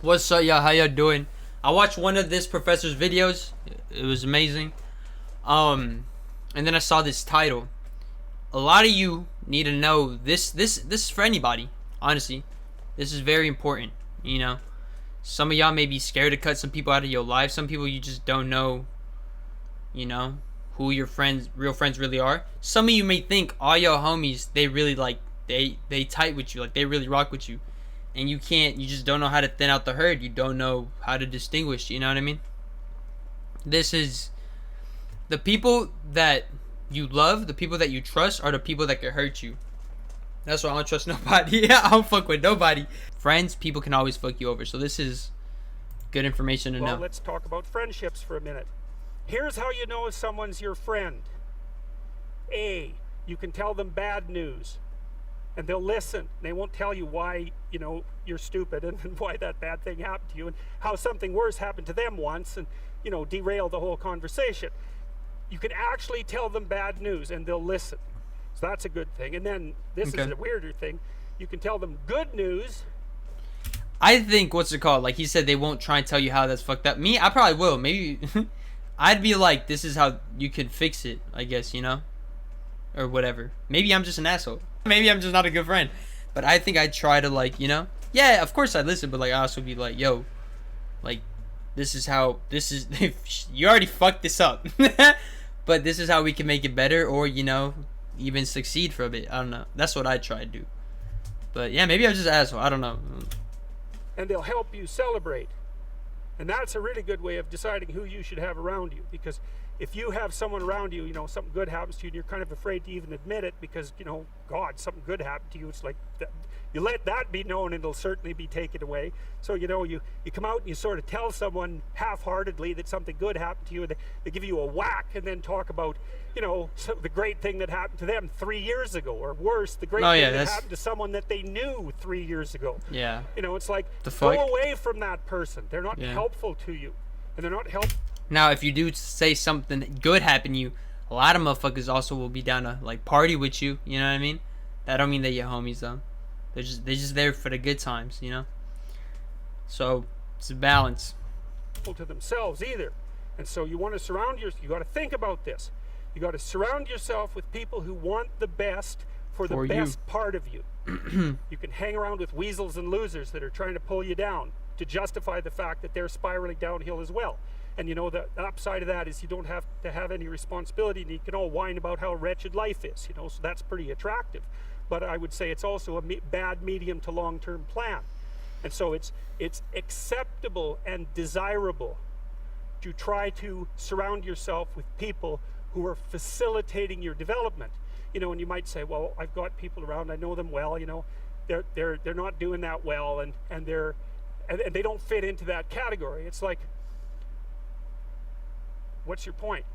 What's up, y'all? How y'all doing? I watched one of this professor's videos. It was amazing. And then I saw this title. A lot of you need to know this. This is for anybody. Honestly, this is very important. You know, some of y'all may be scared to cut some people out of your life. Some people you just don't know. You know who your friends, real friends, really are. Some of you may think all your homies, they really like they tight with you, like they really rock with you. And you just don't know how to thin out the herd. You don't know how to distinguish, you know what I mean? This is the people that you love, the people that you trust are the people that can hurt you. That's why I don't trust nobody. I don't fuck with nobody. Friends, people can always fuck you over. So this is good information to know. Well, let's talk about friendships for a minute. Here's how you know if someone's your friend. A, you can tell them bad news. And they'll listen. They won't tell you why, you're stupid and why that bad thing happened to you and how something worse happened to them once and, derail the whole conversation. You can actually tell them bad news and they'll listen. So that's a good thing. And then this is a weirder thing. You can tell them good news. I think, what's it called? Like he said, they won't try and tell you how that's fucked up. Me, I probably will. Maybe I'd be like, this is how you could fix it, I guess, or whatever.Maybe I'm just an asshole. Maybe I'm just not a good friend. But I think I'd try to yeah, of course I'd listen, but I also be like, yo, this is you already fucked this up. But this is how we can make it better or, even succeed for a bit. I don't know. That's what I try to do. But yeah, maybe I'm just an asshole. I don't know. And they'll help you celebrate. And that's a really good way of deciding who you should have around you. Because if you have someone around you, something good happens to you and you're kind of afraid to even admit it because, God, something good happened to you. It's like, you let that be known and it'll certainly be taken away. So, you come out and you sort of tell someone half-heartedly that something good happened to you and they give you a whack and then talk about, the great thing that happened to them 3 years ago or worse, the great thing that happened to someone that they knew 3 years ago. Yeah. It's like, go away from that person. They're not helpful to you and they're not helpful. Now, if you do say something good happened to you, a lot of motherfuckers also will be down to party with you. You know what I mean? That don't mean they're your homies though. They're just there for the good times. So it's a balance. To themselves either, and so you want to surround yourself. You got to think about this. You got to surround yourself with people who want the best for the best part of you. You can hang around with weasels and losers that are trying to pull you down to justify the fact that they're spiraling downhill as well. And the upside of that is you don't have to have any responsibility and you can all whine about how wretched life is, so that's pretty attractive. But I would say it's also a bad medium to long-term plan. And so it's acceptable and desirable to try to surround yourself with people who are facilitating your development. And you might say, well, I've got people around, I know them well, they're not doing that well and they don't fit into that category. It's like, what's your point?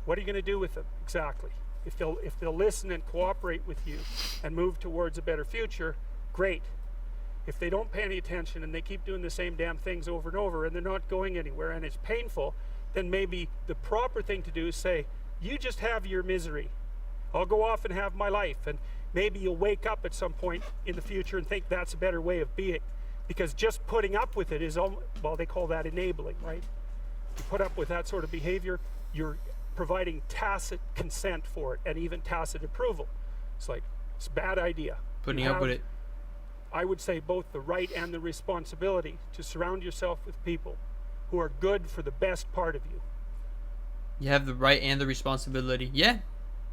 What are you going to do with them exactly? If they'll listen and cooperate with you and move towards a better future, great. If they don't pay any attention and they keep doing the same damn things over and over and they're not going anywhere and it's painful, then maybe the proper thing to do is say, you just have your misery. I'll go off and have my life. And maybe you'll wake up at some point in the future and think that's a better way of being. Because just putting up with it is, well, they call that enabling, right? You put up with that sort of behavior, you're providing tacit consent for it and even tacit approval. It's like, it's a bad idea. Putting up with it. I would say both the right and the responsibility to surround yourself with people who are good for the best part of you. You have the right and the responsibility. Yeah,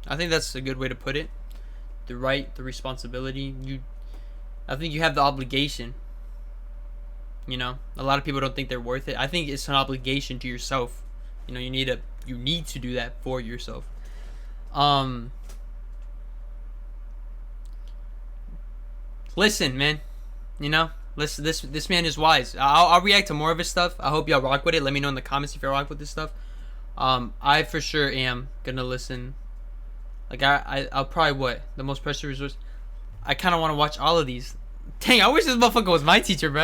I think that's a good way to put it. The right, the responsibility. I think you have the obligation. A lot of people don't think they're worth it. I think it's an obligation to yourself. You need to do that for yourself. Listen, man. Listen. This man is wise. I'll react to more of his stuff. I hope y'all rock with it. Let me know in the comments if y'all rock with this stuff. I for sure am gonna listen. I'll probably the most precious resource. I kind of want to watch all of these. Dang, I wish this motherfucker was my teacher, bro.